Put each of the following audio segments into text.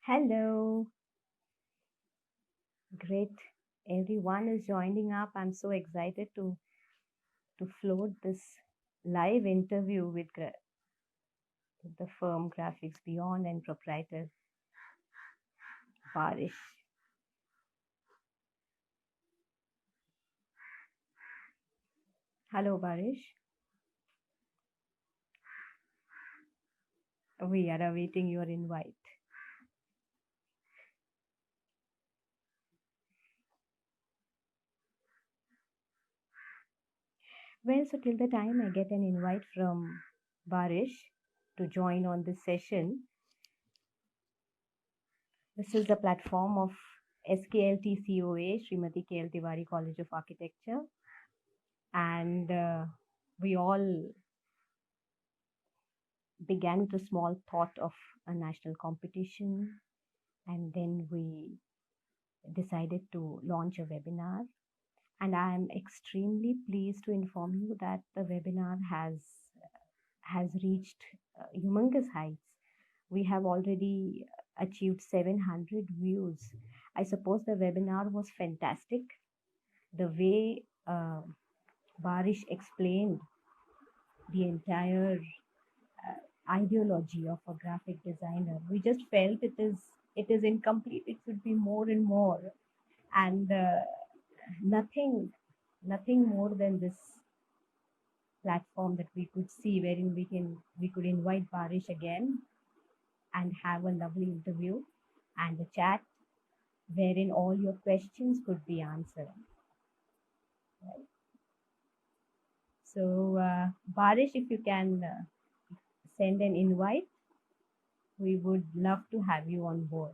Hello, great. Everyone is joining up. I'm so excited to float this live interview with the firm Graphics Beyond and proprietor Barish. Hello, Barish. We are awaiting your invite. Well, so till the time I get an invite from Barish to join on this session, this is the platform of SKLT Srimati KL Tiwari College of Architecture, and we all began with a small thought of a national competition, and then we decided to launch a webinar. And I am extremely pleased to inform you that the webinar has reached humongous heights. We have already achieved 700 views. I suppose the webinar was fantastic. The way Barish explained the entire ideology of a graphic designer, we just felt it is incomplete. It should be more and more, and nothing more than this platform that we could see, wherein we could invite Barish again and have a lovely interview and a chat wherein all your questions could be answered. Right? So Barish, if you can send an invite, we would love to have you on board.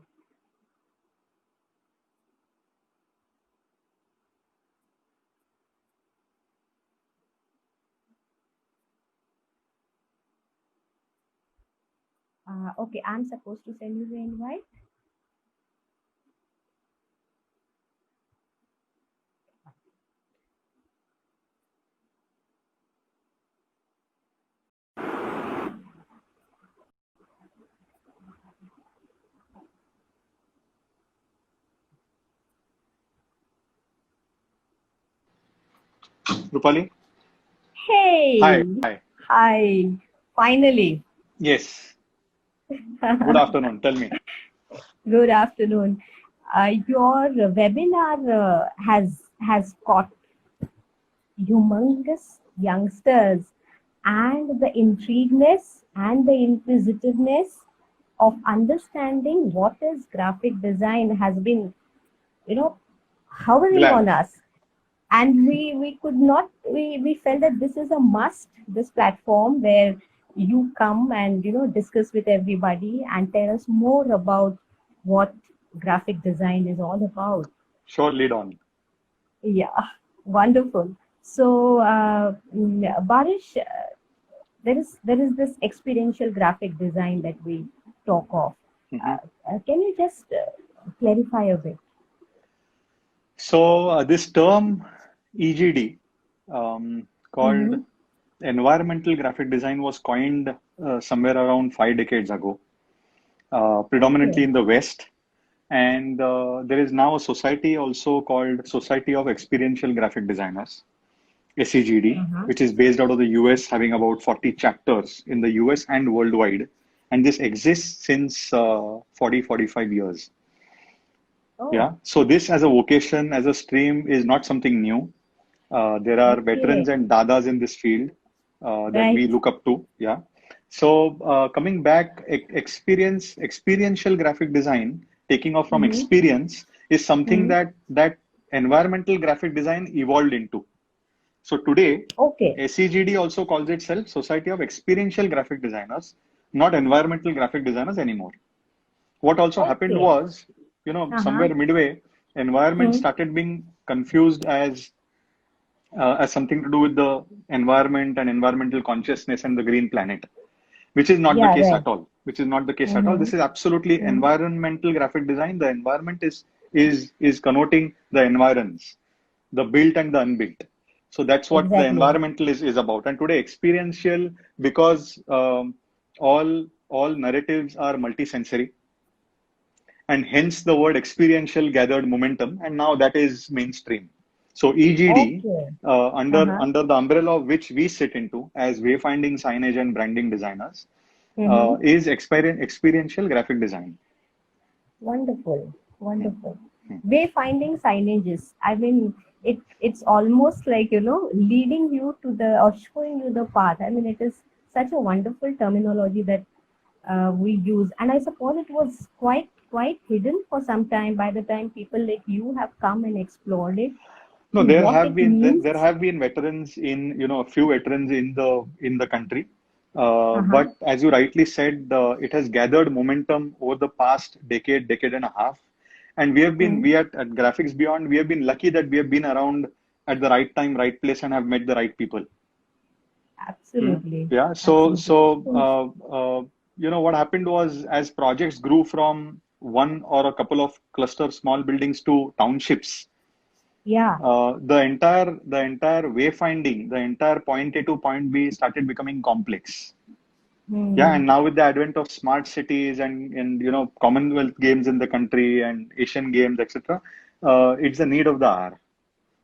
Okay, I'm supposed to send you the invite. Rupali? Hey! Hi. Hi! Finally! Yes. Good afternoon. Tell me. Good afternoon. Your webinar has caught humongous youngsters, and the intrigueness and the inquisitiveness of understanding what is graphic design has been, hovering on us. And we felt that this is a must, this platform where you come and discuss with everybody and tell us more about what graphic design is all about. Sure, lead on. Yeah, wonderful. So Barish, there is this experiential graphic design that we talk of. Can you just clarify a bit? So this term EGD, called environmental graphic design, was coined somewhere around 5 decades ago, predominantly in the West. And there is now a society also called Society of Experiential Graphic Designers, SEGD, which is based out of the US, having about 40 chapters in the US and worldwide. And this exists since 45 years. Oh. Yeah. So this as a vocation, as a stream, is not something new. There are veterans and dadas in this field that we look up to. Yeah. So coming back, experiential graphic design, taking off from experience, is something that environmental graphic design evolved into. So today, SEGD also calls itself Society of Experiential Graphic Designers, not environmental graphic designers anymore. What also happened was, somewhere midway, environment started being confused as something to do with the environment and environmental consciousness and the green planet, which is not the case at all. Which is not the case at all. This is absolutely environmental graphic design. The environment is connoting the environs, the built and the unbuilt. So that's what the environmental is about. And today, experiential, because all narratives are multisensory. and hence the word experiential gathered momentum, and now that is mainstream. So EGD, Okay. under Uh-huh. under the umbrella of which we sit into as wayfinding signage and branding designers, Mm-hmm. is experiential graphic design. Wonderful. Hmm. Wonderful. Hmm. Wayfinding signages. I mean, it's almost like, leading you to the or showing you the path. I mean, it is such a wonderful terminology that we use. And I suppose it was quite hidden for some time by the time people like you have come and explored it No, to there what have it been means. there have been veterans in, a few veterans in the country. Uh-huh. But as you rightly said, it has gathered momentum over the past decade and a half. And Mm, at Graphics Beyond, we have been lucky that we have been around at the right time, right place, and have met the right people. Hmm. absolutely. Yeah. Absolutely. What happened was, as projects grew from one or a couple of cluster small buildings to townships, Yeah. the entire wayfinding, the entire point A to point B started becoming complex. Yeah, Hmm. and now with the advent of smart cities and Commonwealth Games in the country and Asian Games, etc., it's the need of the hour.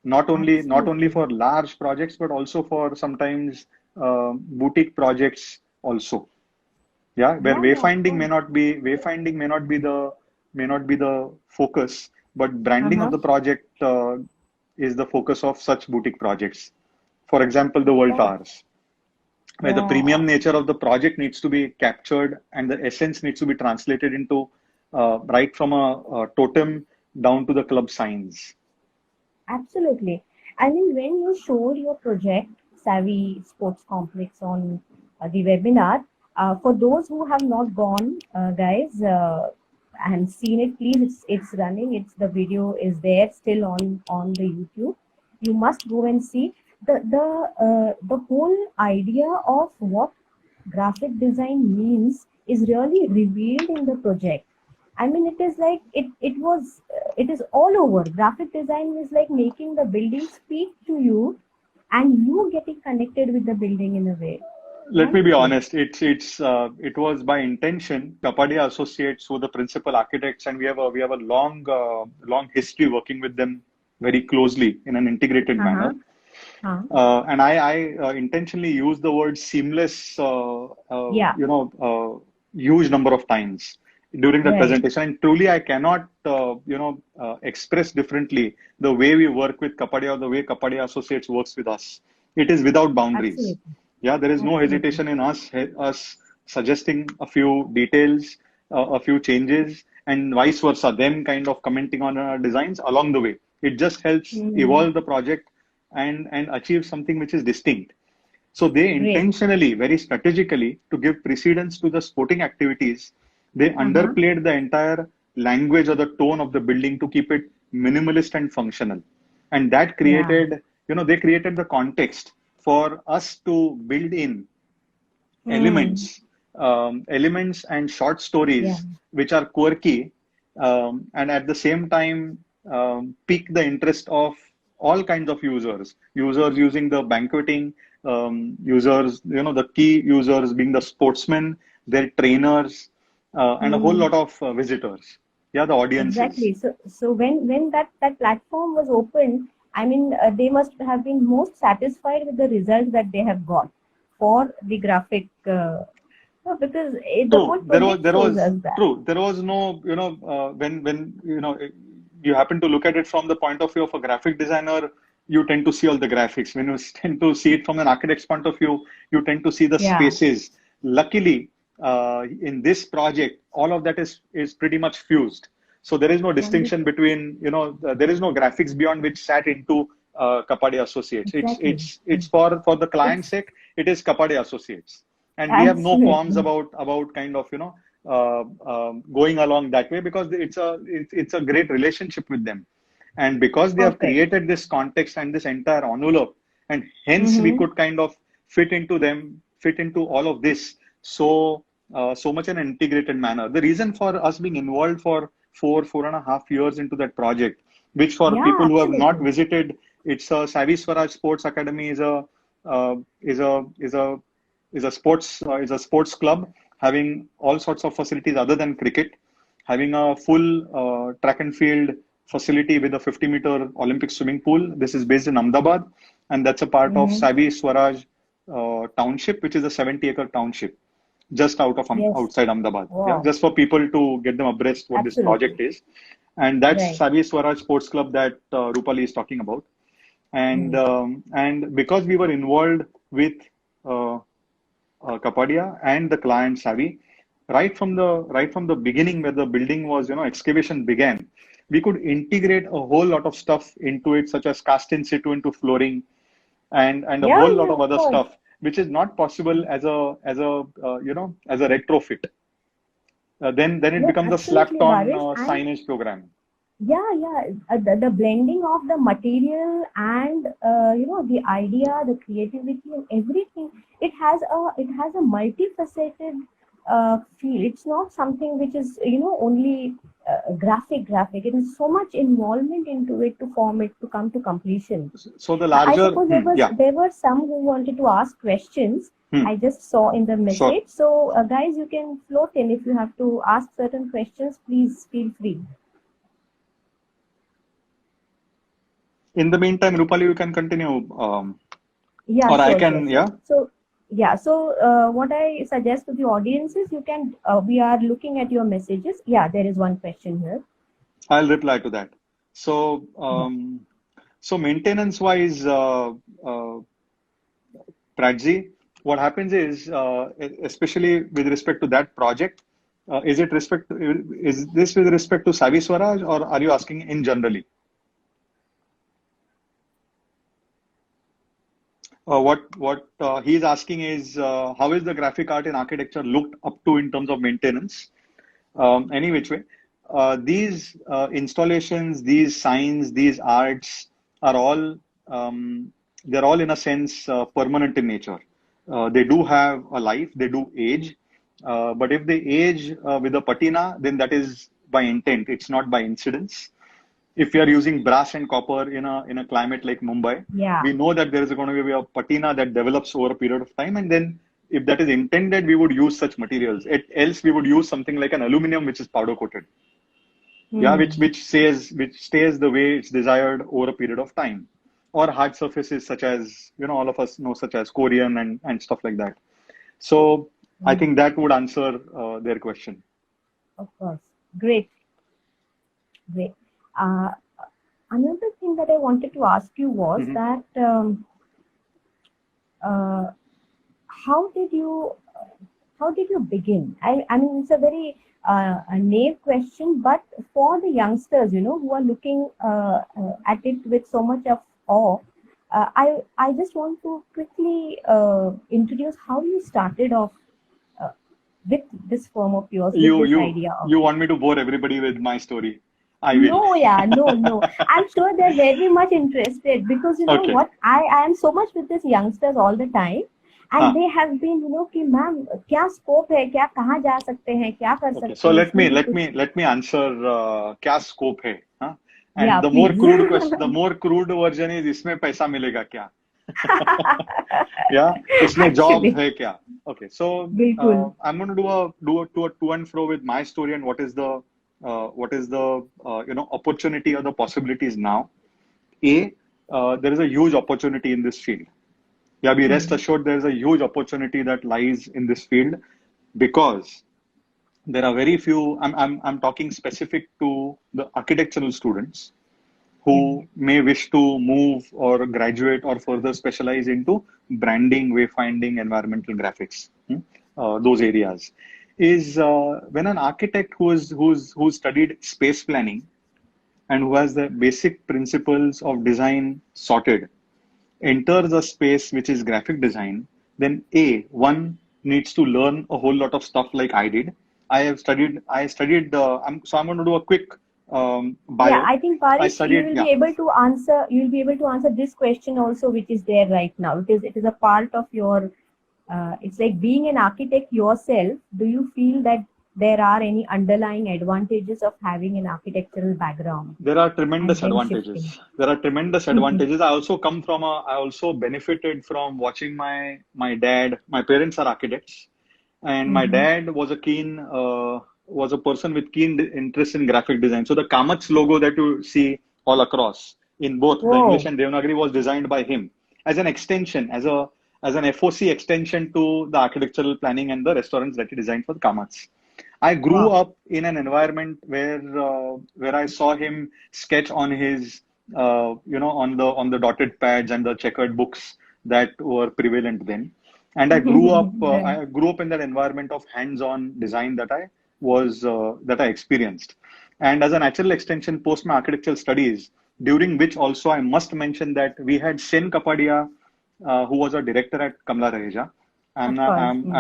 Not only Absolutely. for large projects, but also for sometimes boutique projects also. Yeah, where Yeah, yeah, of course. wayfinding may not be the focus, but branding of Uh-huh. the project is the focus of such boutique projects. For example, the World Right. Towers, where the Yeah. premium nature of the project needs to be captured and the essence needs to be translated into right from a totem down to the club signs. Absolutely. I mean, when you showed your project, Savvy Sports Complex, on the webinar, for those who have not gone, guys, and seen it, please, it's running. The video is there still on the YouTube. You must go and see the whole idea of what graphic design means is really revealed in the project. I mean, it is like it is all over. Graphic design is like making the building speak to you and you getting connected with the building in a way. Let me be Wonderful. honest. It was by intention. Kapadia Associates, who are the principal architects, and we have a long history working with them very closely in an integrated Uh-huh. manner. Huh. And I intentionally use the word seamless, Yeah. huge number of times during that Right. presentation. And truly, I cannot, express differently the way we work with Kapadia or the way Kapadia Associates works with us. It is without boundaries. Absolutely. Yeah, there is no Absolutely. hesitation in us suggesting a few details, a few changes, and vice versa. Them kind of commenting on our designs along the way. It just helps Hmm. evolve the project and achieve something which is distinct. So they Great. intentionally, very strategically, to give precedence to the sporting activities, they Uh-huh. underplayed the entire language or the tone of the building to keep it minimalist and functional. And that Yeah. they created the context for us to build in Hmm. elements and short Yeah. stories which are quirky, and at the same time pique the interest of all kinds of users using the banqueting, users, the key users being the sportsmen, their trainers, and a whole Hmm. lot of visitors. Yeah, the audiences. Exactly. So when that platform was opened, I mean, they must have been most satisfied with the results that they have got for the graphic, because the True. whole project shows us that. There was no, when you happen to look at it from the point of view of a graphic designer, you tend to see all the graphics. When you tend to see it from an architect's point of view, you tend to see the Yeah. spaces. Luckily, in this project, all of that is pretty much fused. So there is no distinction Wonderful. between, there is no graphics beyond which sat into Kapadia Associates. It's Exactly. it's it's for the client's It's sake. It is Kapadia Associates, and we have no qualms absolutely about kind of going along that way, because it's a great relationship with them, and because they have perfect. created this context and this entire envelope, and hence we Mm-hmm. could kind of fit into all of this so much in an integrated manner. The reason for us being involved for 4.5 years into that project, which for Yeah, people who have not absolutely. visited, it's a Savvy Swaraj Sports Academy uh, is a is a is a sports club having all sorts of facilities other than cricket. having a full track and field facility with a 50-meter Olympic swimming pool. This is based in Ahmedabad, and that's a part of Mm-hmm. Savi Swaraj township, which is a 70-acre township just Yes. outside Ahmedabad. Yeah, Wow. just for people to get them abreast what this Absolutely. project is, and that's Right. Savi Swaraj Sports Club that Rupali is talking about. Mm. And because we were involved with uh, Kapadia and the client Savi, right from the beginning where the building was, excavation began, we could integrate a whole lot of stuff into it, such as cast in situ into flooring and a Yeah, whole lot yeah, of of other course. stuff, which is not possible as a retrofit. Then it Yes, becomes a slapped absolutely, on Barish. And signage program. yeah, yeah, the blending of the material and the idea, the creativity, and everything. It has a multifaceted feel. It's not something which is only graphic. It is so much involvement into it to form it to come to completion. So the I larger, suppose yeah, there were some who wanted to ask questions. I just saw in the sure. message. So guys, you can float in if you have to ask certain questions. Please feel free. In the meantime, Rupali, you can continue, Yeah, or I sure, sure, can, sure. yeah, So, yeah, so what I suggest to the audience is we are looking at your messages. Yeah, there is one question here. I'll reply to that. So, Yeah. maintenance wise, Prajji, what happens is, especially with respect to that project, is this with respect to Savi Swaraj, or are you asking in generally? What he's asking is, how is the graphic art in architecture looked up to in terms of maintenance? Any which way, these installations, these signs, these arts are all they're all in a sense permanent in nature. They do have a life, they do age, but if they age with a patina, then that is by intent. It's not by incidence. If we are using brass and copper in a climate like Mumbai, Yeah. we know that there is going to be a patina that develops over a period of time, and then if that is intended, we would use such materials. Else, we would use something like an aluminum which is powder coated, yeah, Hmm. which stays the way it's desired over a period of time, or hard surfaces such as all of us know, such as Korean and stuff like that. So I Hmm. think that would answer their question. Of course. Great, great. Uh, Another thing that I wanted to ask you was Hmm. that uh, how did you begin? I mean, it's a very a naive question, but for the youngsters, who are looking at it with so much of awe, I just want to quickly introduce how you started off uh, with this firm of yours, with You this you idea of. you want me to bore everybody with my story? I will. No, yeah, no, no. I'm sure they're very much interested because you know Okay. what? I am so much with these youngsters all the time, and Huh. they have been, कि ma'am क्या scope है, क्या कहाँ जा सकते हैं, क्या कर Okay. सकते So हैं, let इसमें me भी let कुछ. me let me answer क्या scope है, हाँ? Yeah, And the more please. crude question, the more crude version is इसमें पैसा मिलेगा क्या? Yeah, इसमें job Actually, है क्या? Okay, so बिल्कुल. I'm going to do a to and fro with my story and what is the opportunity or the possibilities now. There is a huge opportunity in this field. Yeah, be rest Hmm. assured there is a huge opportunity that lies in this field because there are very few. I'm talking specific to the architectural students Yeah. who may wish to move or graduate or further specialize into branding, wayfinding, environmental graphics, those areas. Is when an architect who's studied space planning and who has the basic principles of design sorted enters a space which is graphic design, then one needs to learn a whole lot of stuff like I did. I studied, I'm going to do a quick Yeah, bio. I think I Parish, you studied, will yeah, be able to answer. You will be able to answer this question also, which is there right now. It is a part of your. It's like being an architect yourself. Do you feel that there are any underlying advantages of having an architectural background there are and tremendous then shifting? advantages. There are tremendous advantages. I also benefited from watching my dad. My parents are architects, and my Mm-hmm. dad was a keen was a person with keen interest in graphic design. So the Kamats logo that you see all across in both the English Whoa. and Devanagari was designed by him as an extension, as an FOC extension to the architectural planning and the restaurants that he designed for the Kamats. I grew Wow. up in an environment where I saw him sketch on his on the dotted pads and the checkered books that were prevalent then. And Right. I grew up in that environment of hands-on design that I experienced. And as a natural extension, post my architectural studies, during which also I must mention that we had Sen Kapadia, who was a director at Kamla Raheja. Of course.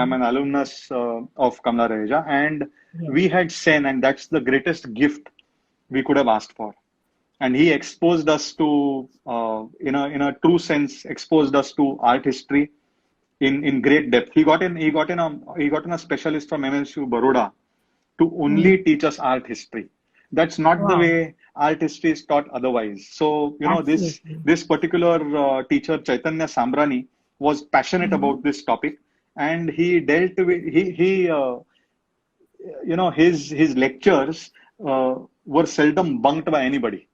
I'm an alumnus of Kamla Raheja, and Yes. we had Sen, and that's the greatest gift we could have asked for. And he exposed us to, in a true sense, exposed us to art history in great depth. He got in a specialist from MSU Baroda to only Mm. teach us art history. That's not the Wow. way art history is taught otherwise. So, Absolutely. this particular teacher, Chaitanya Sambrani, was passionate Mm-hmm. about this topic, and he dealt with he his lectures were seldom bunked by anybody.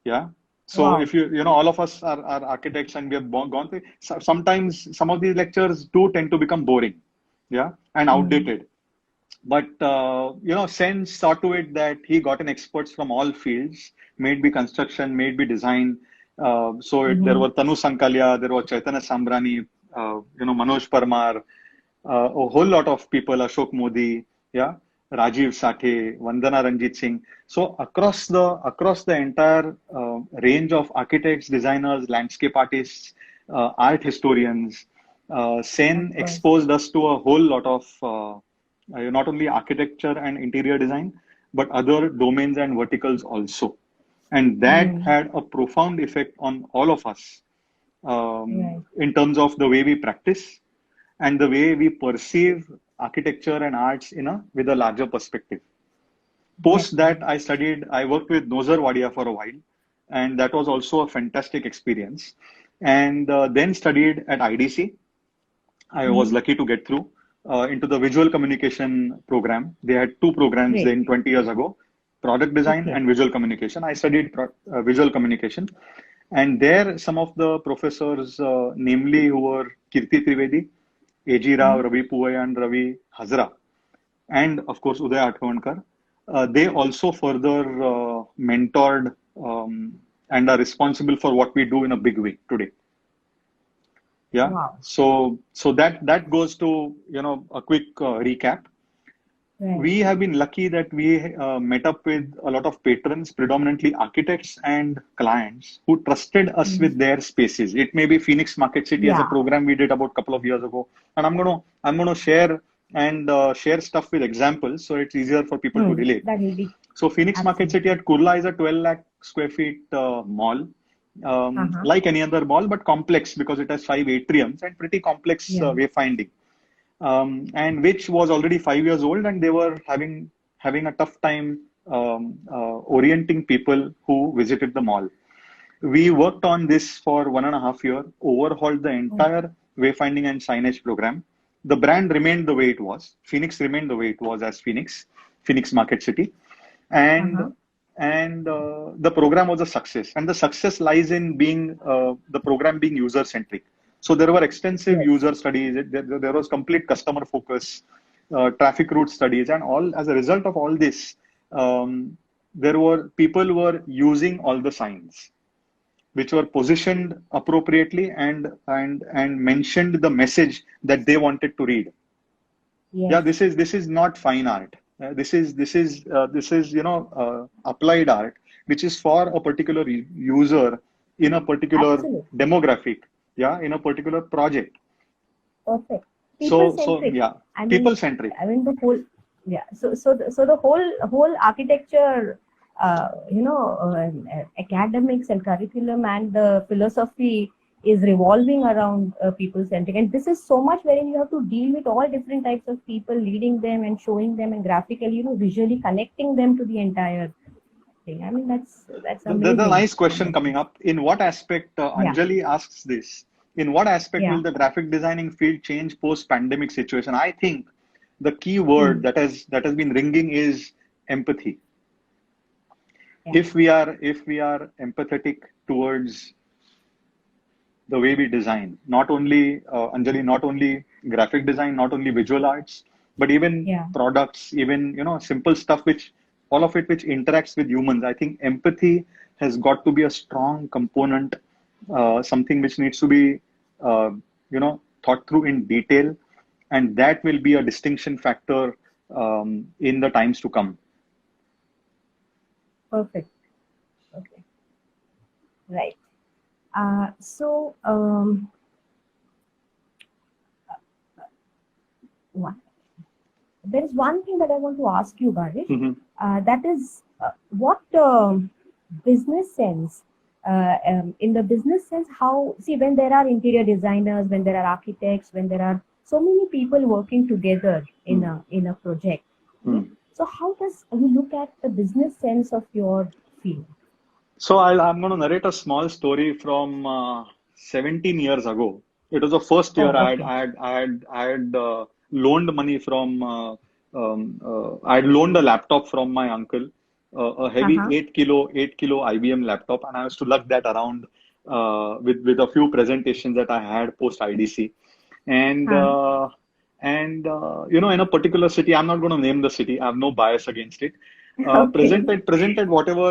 Yeah. So Wow. if all of us are architects and we have gone through, sometimes some of these lectures do tend to become boring, yeah, and Mm. outdated. But Sen saw to it that he got in experts from all fields, may it be construction, may it be design. There Mm-hmm. were Tanu Sankalia, there was Chaitanya Sambrani, Manoj Parmar, a whole lot of people, Ashok Modi, yeah, Rajiv Sathe, Vandana Ranjit Singh. So across the entire range of architects, designers, landscape artists, art historians, Of Sen course. exposed us to a whole lot of not only architecture and interior design, but other domains and verticals also. And that Mm. had a profound effect on all of us Right. in terms of the way we practice and the way we perceive architecture and arts with a larger perspective. Post that, Definitely. I worked with Nozer Wadia for a while, and that was also a fantastic experience. And then studied at IDC. I was Mm-hmm. lucky to get through into the visual communication program. They had two programs Great. then 20 years ago, product design Okay. and visual communication. I studied visual communication. And there, some of the professors, namely who were Kirti Trivedi, A.G. Rao, Mm-hmm. Ravi Puvai, and Ravi Hazra, and of course Uday Atkavankar, they also further mentored and are responsible for what we do in a big way today. Yeah. Wow. So that goes to a quick recap. Right. We have been lucky that we met up with a lot of patrons, predominantly architects and clients, who trusted us Mm-hmm. with their spaces. It may be Phoenix Market City as a Yeah. program we did about a couple of years ago, and I'm gonna share and share stuff with examples so it's easier for people to Mm. relate. That will be So Phoenix Market City absolutely. at Kurla is a 12 lakh square feet mall, Uh-huh. like any other mall, but complex because it has 5 atriums and pretty complex Yeah. wayfinding, and which was already 5 years old, and they were having a tough time orienting people who visited the mall. We worked on this for 1.5 years, overhauled the Oh. entire wayfinding and signage program. The brand remained the way it was. Phoenix remained the way it was as Phoenix Market City, and Uh-huh. the program was a success. And the success lies in being the program being user centric. So there were extensive Yes. user studies. There was complete customer focus, traffic route studies, and all. As a result of all this, there were people were using all the signs which were positioned appropriately and mentioned the message that they wanted to read. Yes. Yeah, this is not fine art. This is applied art, which is for a particular user in a particular Absolutely. demographic, yeah, in a particular project. Perfect. People So centric. yeah, I people mean, centric. the whole, yeah. So the whole architecture, academics and curriculum and the philosophy is revolving around people centric, and this is so much wherein you have to deal with all different types of people, leading them and showing them and graphically, visually connecting them to the entire thing. I mean, that's There's a amazing. nice question coming Amazing. up. In what aspect, Yeah. Anjali asks this, in what aspect Yeah. will the graphic designing field change post-pandemic situation? I think the key word Mm. that has been ringing is empathy. Yeah. If we are empathetic towards the way we design, not only Anjali, not only graphic design, not only visual arts, but even Yeah. products, even simple stuff, which all of it which interacts with humans. I think empathy has got to be a strong component, something which needs to be thought through in detail, and that will be a distinction factor in the times to come. Perfect. Okay. Right. So, one, there is one thing that I want to ask you, Barish. Mhm. That is, what business sense, in the business sense, how, see, when there are interior designers, when there are architects, when there are so many people working together Hmm. in a project, okay? Hmm. So how does you look at the business sense of your field? So I'm going to narrate a small story from 17 years ago. It was the first year Oh, okay. I had loaned money from, I had loaned a laptop from my uncle, a heavy Uh-huh. 8 kilo IBM laptop, and I used to lug that around with a few presentations that I had post IDC. And, Huh. in a particular city, I'm not going to name the city, I have no bias against it, Okay. presented whatever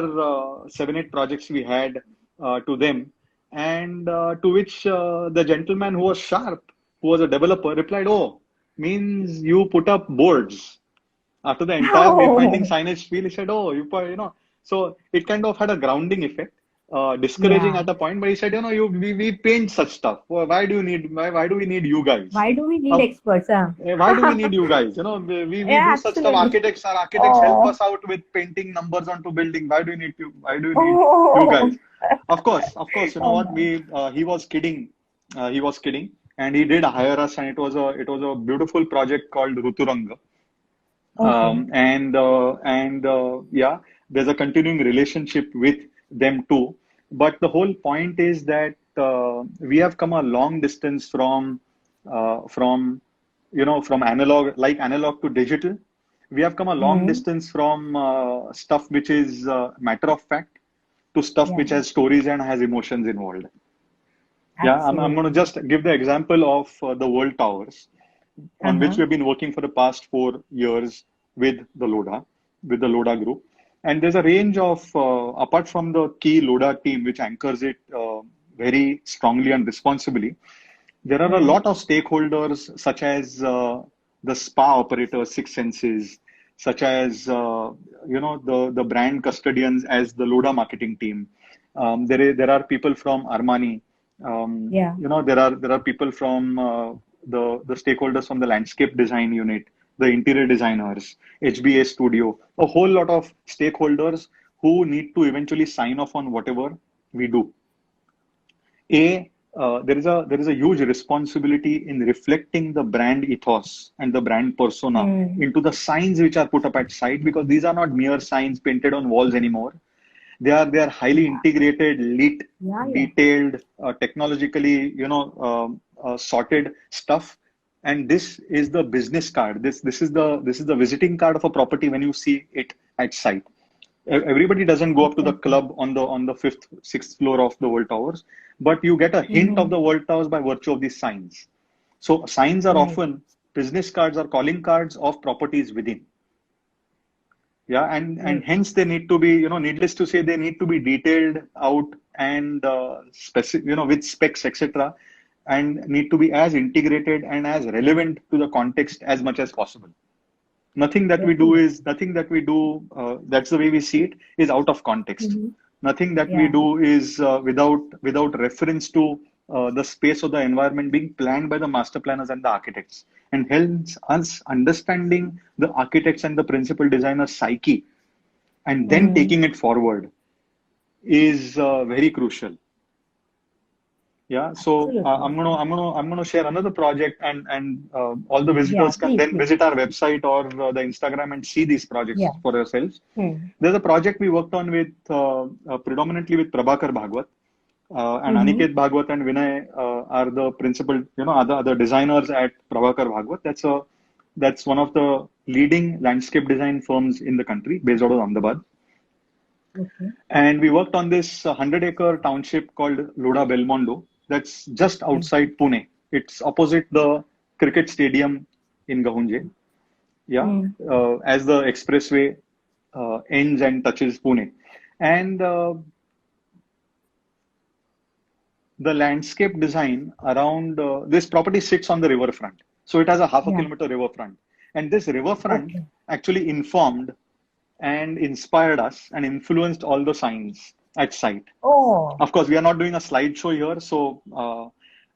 7 8 projects we had to them, and to which the gentleman who was sharp, who was a developer, replied, "Oh, means you put up boards." After the entire wayfinding Oh, signage spiel, he said, "Oh, So it kind of had a grounding effect, discouraging yeah. at a point. But he said, we paint such stuff. Why do you need? Why do we need you guys? Why do we need Of experts, huh? Why do we need you guys? We Yeah, do such stuff. absolutely. Architects help Oh, us out with painting numbers onto building. Why do you need you? Why do you need you oh, guys? Of course. You know oh what? my. He was kidding. He was kidding, and he did hire us, and it was a beautiful project called Ruturanga. Okay. Yeah, there's a continuing relationship with them too. But the whole point is that we have come a long distance from analog, like analog to digital. We have come a long Hmm. distance from stuff which is matter of fact to stuff Yeah, which has stories and has emotions involved. Yeah, I'm going to absolutely. just give the example of the World Towers, on which Uh-huh. we've been working for the past 4 years with with the Loda group. And there's a range of, apart from the key Loda team, which anchors it very strongly and responsibly, there are a Hmm. lot of stakeholders, such as the spa operator, Six Senses, such as the brand custodians as the Loda marketing team. There are people from Armani. Yeah. There are people from the stakeholders from the landscape design unit, the interior designers, HBA Studio, a whole lot of stakeholders who need to eventually sign off on whatever we do. There is a huge responsibility in reflecting the brand ethos and the brand persona Hmm. into the signs which are put up at site, because these are not mere signs painted on walls anymore. They are highly Yeah. integrated, lit, Yeah, yeah. detailed, technologically sorted stuff. And this is the business card. This is the visiting card of a property when you see it at site. Everybody doesn't go up to the Exactly. club on the fifth, sixth floor of the World Towers, but you get a hint of Mm-hmm. the World Towers by virtue of these signs. So signs are Right. often business cards or calling cards of properties within. Yeah, and Right. hence they need to be, needless to say, they need to be detailed out and specific, with specs, etc., and need to be as integrated and as relevant to the context as much as possible. Definitely. Nothing that we do, that's the way we see it, is out of context. Mm-hmm. Nothing that we Yeah. do is without reference to the space or the environment being planned by the master planners and the architects, and hence us understanding the architects and the principal designer psyche and then Mm-hmm. taking it forward is very crucial. Yeah, so Absolutely. I'm gonna share another project, and all the Yeah, visitors can please, then please. visit our website or the Instagram and see these projects Yeah. for yourselves. Hmm. There's a project we worked on with predominantly with Prabhakar Bhagwat, and Mm-hmm. Aniket Bhagwat and Vinay are the principal, are the designers at Prabhakar Bhagwat. That's a That's one of the leading landscape design firms in the country, based out of Ahmedabad. Okay. And we worked on this 100-acre township called Loda Belmondo. That's just outside Pune. It's opposite the cricket stadium in Gahunje. Yeah, Mm. as the expressway ends and touches Pune. And the landscape design around this property sits on the riverfront. So it has a half a Yeah. kilometer riverfront. And this riverfront Okay. actually informed and inspired us and influenced all the signs at site. Oh, Of course, we are not doing a slideshow here, so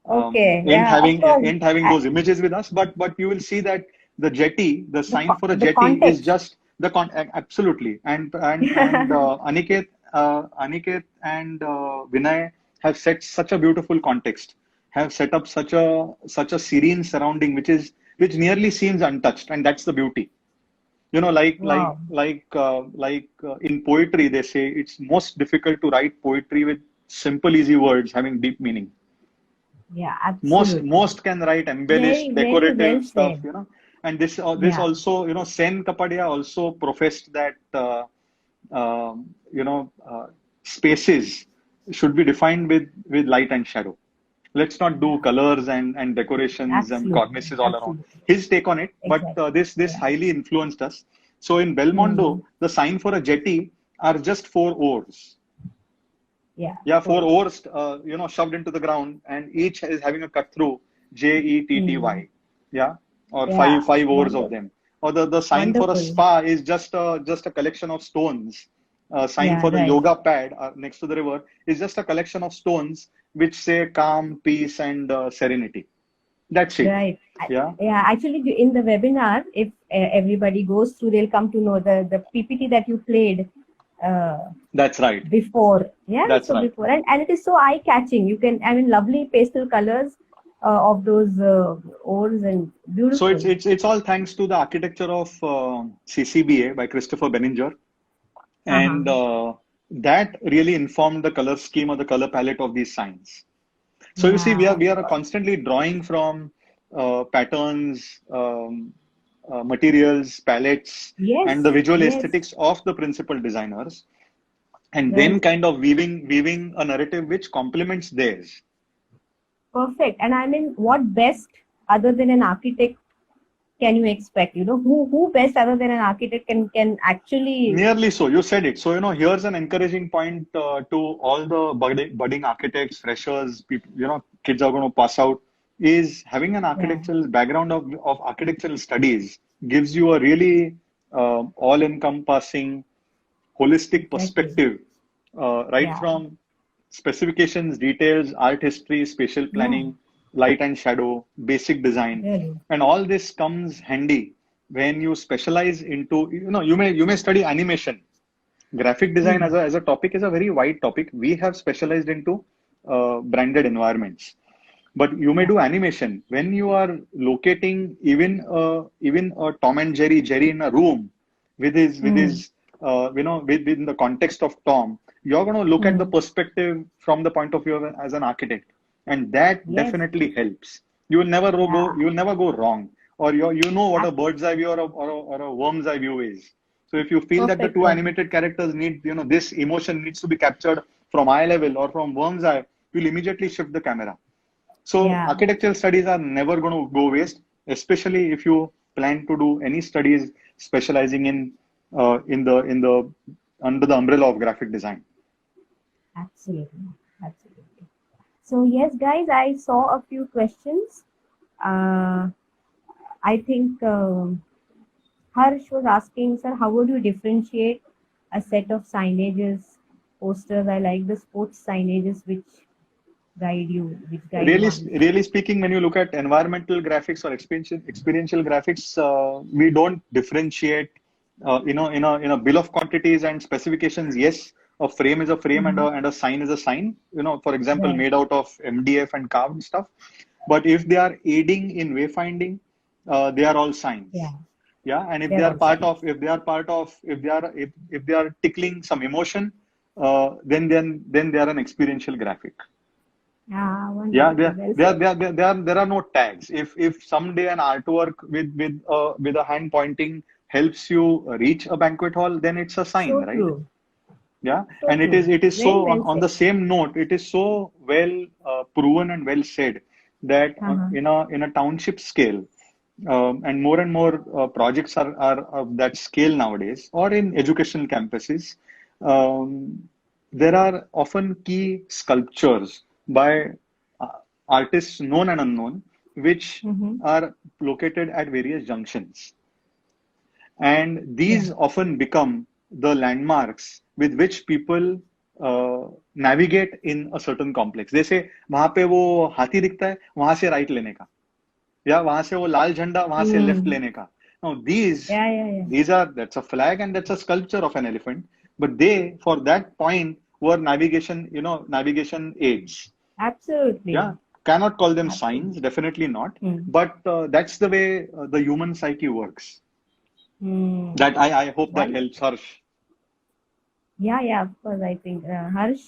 okay. Yeah, of course. ain't having I, those images with us. But you will see that the jetty, the sign for a the jetty is context. just the absolutely. And Aniket and Vinay have set such a beautiful context, have set up such a serene surrounding, which nearly seems untouched, and that's the beauty. You know, Wow. in poetry, they say it's most difficult to write poetry with simple, easy words having deep meaning. Yeah, Most absolutely. most can write Very, embellished, very well decorative stuff, said. you know. And this Yeah. also, you know, Sen Kapadia also professed that you know, spaces should be defined with light and shadow. Let's not do Yeah. colors and decorations and Absolutely. cornices all around. Absolutely. His take on it, but Exactly. this Yeah. highly influenced us. So in Hmm. Belmondo, the sign for a jetty are just four oars. Yeah. Yeah, four Cool. oars, you know, shoved into the ground, and each is having a cut through Hmm. JETTY. Yeah, or Yeah. five oars of Wonderful. them. Or the sign for a Wonderful. spa is just a collection of stones. Sign Yeah. for the Right. yoga pad next to the river is just a collection of stones which say calm, peace, and serenity. That's it. Right. Yeah, Yeah. Actually, in the webinar, if everybody goes through, they'll come to know the PPT that you played uh, that's right. before. Yeah. That's So right. before, and it is so eye catching. You can, I mean, lovely pastel colors of those oars and So beautiful. it's all thanks to the architecture of CCBA by Christopher Benninger, Uh-huh. and that really informed the color scheme or the color palette of these signs. So you see, we are Yeah. we are constantly drawing from patterns, materials, palettes, and the Yes. visual Yes. aesthetics of the principal designers, and then Right. kind of weaving a narrative which complements theirs. Perfect. And I mean, what best other than an architect can you expect? You know, who best other than an architect can actually. Nearly so. You said it. So, you know, here's an encouraging point to all the budding architects, freshers, people, you know, kids are going to pass out, is having an Yeah. architectural background of architectural studies gives you a really all-encompassing, holistic Exactly. perspective, right Yeah. from specifications, details, art history, spatial Yeah. planning, light and shadow, basic design, Really. and all this comes handy when you specialize into, you know, you may study animation. Graphic design Hmm. as a topic is a very wide topic. We have specialized into branded environments, but you may Yeah. do animation when you are locating even a Tom and Jerry in a room Hmm. with his you know, within the context of Tom. You're going to look at the Hmm. perspective from the point of view of as an architect, and that Yes. definitely helps. Yeah. You will never go wrong, or you know what a Ab- bird's eye view or a worm's eye view is. So if you feel that the Perfect. two Perfect. animated characters need, you know, this emotion needs to be captured from eye level or from worm's eye, you'll immediately shift the camera. So Yeah. architectural studies are never going to go waste, especially if you plan to do any studies specializing in the under the umbrella of graphic design. Absolutely. Absolutely. So yes, guys, I saw a few questions. Uh, I think Harsh was asking, sir, how would you differentiate a set of signages, posters? I like the sports signages which guide Really, one. really speaking, when you look at environmental graphics or experiential graphics, we don't differentiate. You know, in a bill of quantities and specifications, yes, a frame is a frame and Mhm. a sign is a sign. You know, for example, Right. made out of MDF and carved stuff. But if they are aiding in wayfinding, they are all signs. Yeah. Yeah, and if they They're are all part signs. of if they are part of if they are tickling some emotion, then they are an experiential graphic. Ah, Yeah, wonderful. Well said. there are no tags. If someday an artwork with a hand pointing helps you reach a banquet hall, then it's a sign, So right? true. Yeah, So and true. it is Very so well on the said. same note, it is so well proven and well said that Uh-huh. in a township scale, and more projects are of that scale nowadays, or in educational campuses, um, there are often key sculptures by uh, artists known and unknown, which Mm-hmm. are located at various junctions. And Yeah. these often become the landmarks with which people navigate in a certain complex. They say, वहां पे वो हाथी दिखता है, वहां से right लेने का, या वहां से वो लाल झंडा, वहां से लेफ्ट Mm. लेने का. Now Yeah, yeah, yeah. these are that's a flag and that's a sculpture of an elephant, but they for that point were navigation aids. Absolutely. Yeah, cannot call them signs, Absolutely. definitely not. Mm. But that's the way the human psyche works. Mm. That I hope that One. helps, Harsh. Yeah, yeah, of course. I think Harsh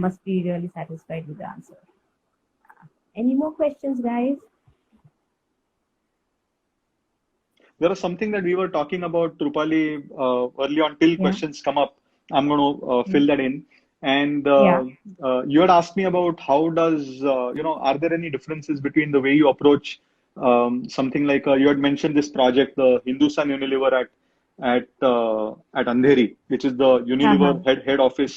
must be really satisfied with the answer. Any more questions, guys? There was something that we were talking about, Trupali, early on till Yeah. questions come up. I'm going to fill Mm. that in. And Yeah. you had asked me about how does, are there any differences between the way you approach something like you had mentioned this project, the Hindustan Unilever at Andheri, which is the Uh-huh. Unilever head office,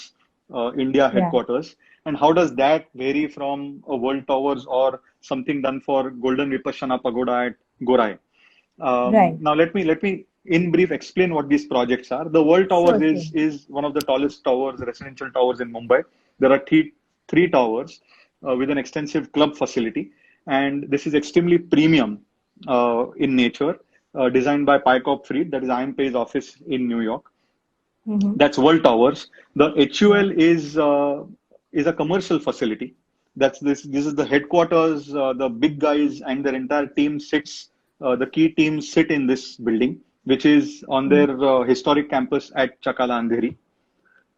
India Yeah. headquarters. And how does that vary from a World Towers or something done for Golden Vipassana Pagoda at Gorai? Right. Now let me in brief explain what these projects are. The World Towers Sure, sure. is one of the tallest towers, residential towers in Mumbai. There are three towers with an extensive club facility, and this is extremely premium in nature, designed by Pycop Fried, that is IMP's office in New York. Mm-hmm. That's World Towers. The Yeah. HUL is a commercial facility. That's this is the headquarters. The big guys and their entire team sits. The key teams sit in this building, which is on Mm. their historic campus at Chakala Andheri,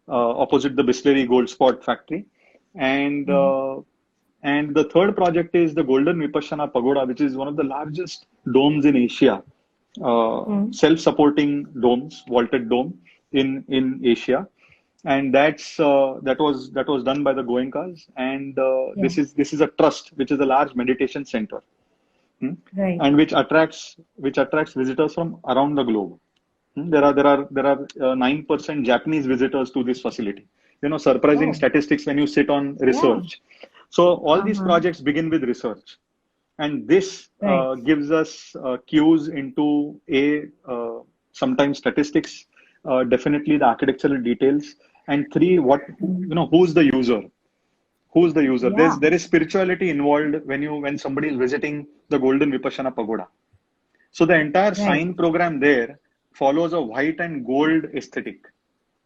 opposite the Bisleri Gold Spot factory. And Mm. uh, and the third project is the Golden Vipassana Pagoda, which is one of the largest domes in Asia, Mm. self-supporting domes, vaulted dome in Asia, and that was done by the Goenkas, and Yeah. this is a trust, which is a large meditation center, hmm, Right. and which attracts visitors from around the globe. There are 9% Japanese visitors to this facility. Surprising Oh. statistics when you sit on Yeah. research. So all these Uh-huh. projects begin with research, and this Right. gives us cues into sometimes statistics, definitely the architectural details, and three, Mm. who's the user. Yeah. There is spirituality involved when somebody is visiting the Golden Vipassana Pagoda. So the entire Right. sign program there follows a white and gold aesthetic,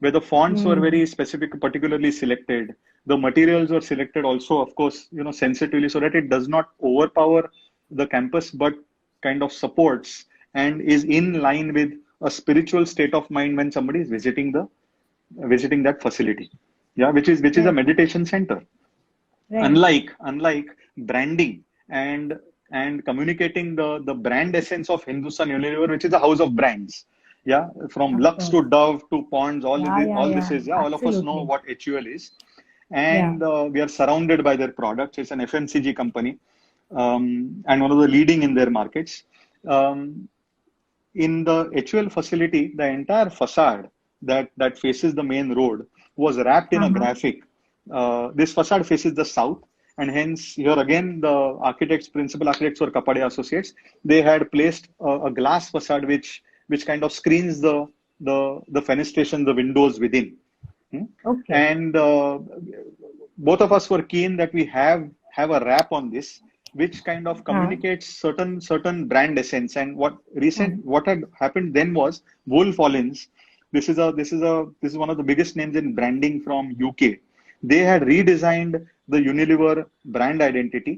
where the fonts were Mm. very specific, particularly selected. The materials were selected also, of course, sensitively, so that it does not overpower the campus, but kind of supports and is in line with a spiritual state of mind when somebody is visiting that facility. Yeah, which is a Right. meditation center. Right. Unlike branding and communicating the brand essence of Hindustan Unilever, which is a house of brands. Yeah, from Of Lux course. to Dove to Ponds, Yeah, yeah, all this yeah. is, yeah, all of us know Absolutely. what HUL is, Yeah. and we are surrounded by their products. It's an FMCG company, and one of the leading in their markets. Um, in the HUL facility, the entire facade that faces the main road was wrapped in a Uh-huh. graphic. This facade faces the south, and hence here again the principal architects were Kapade Associates. They had placed a glass facade which kind of screens the fenestration, the windows within. Hmm? Okay. And both of us were keen that we have a wrap on this, which kind of Uh, communicates certain brand essence. And uh, what had happened then was Wolf Collins. This is one of the biggest names in branding from UK. They had redesigned the Unilever brand identity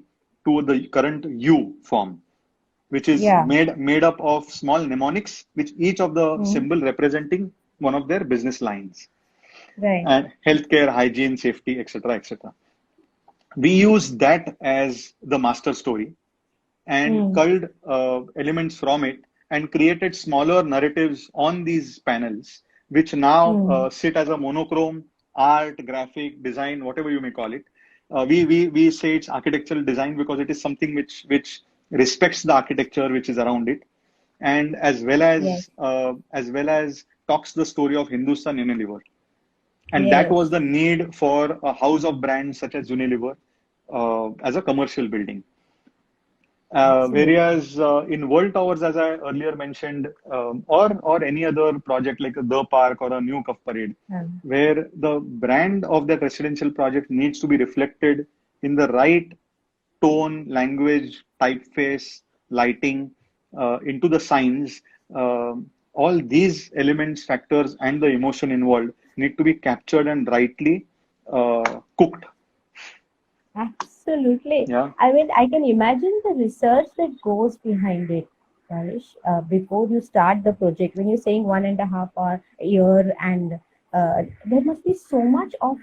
to the current U form, which is yeah. made up of small mnemonics, which each of the Mm. symbol representing one of their business lines, Right. and healthcare, hygiene, safety, etc., etc. we use that as the master story and culled elements from it and created smaller narratives on these panels, which now sit as a monochrome art, graphic, design, whatever you may call it. We say it's architectural design because it is something which respects the architecture which is around it, and Yes. as well as talks the story of Hindustan Unilever. And that was Yes. the need for a house of brands such as Unilever as a commercial building. Absolutely. Whereas in World Towers, as I earlier mentioned, or any other project like a The Park or a New Cup Parade, where the brand of that residential project needs to be reflected in the right tone, language, typeface, lighting, into the signs. All these elements, factors, and the emotion involved need to be captured and rightly cooked. Absolutely. Yeah. I mean, I can imagine the research that goes behind it, Parish, before you start the project. When you're saying 1.5 hour a year, and there must be so much of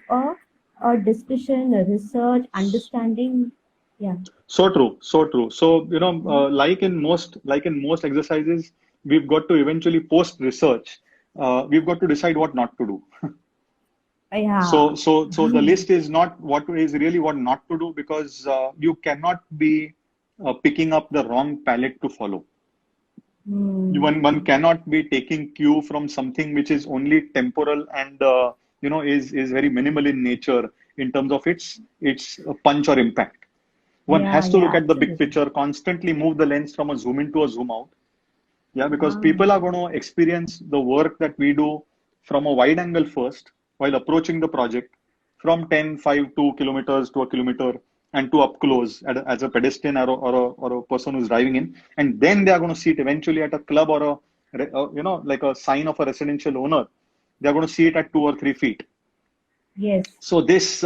a discussion, a research, understanding. Yeah. So true, so true. So, like in most exercises, we've got to eventually post research. We've got to decide what not to do. Yeah. So the list is not what is really what not to do, because you cannot be picking up the wrong palette to follow. Hmm. One cannot be taking cue from something which is only temporal and is very minimal in nature in terms of its punch or impact. One Yeah, has to yeah, look at the big absolutely. picture, constantly move the lens from a zoom in to a zoom out. Yeah, because Ah, people are going to experience the work that we do from a wide angle first while approaching the project from 10, 5, 2 kilometers to a kilometer and to up close as a pedestrian or a person who's driving in. And then they are going to see it eventually at a club or like a sign of a residential owner. They're going to see it at 2 or 3 feet. yes, So this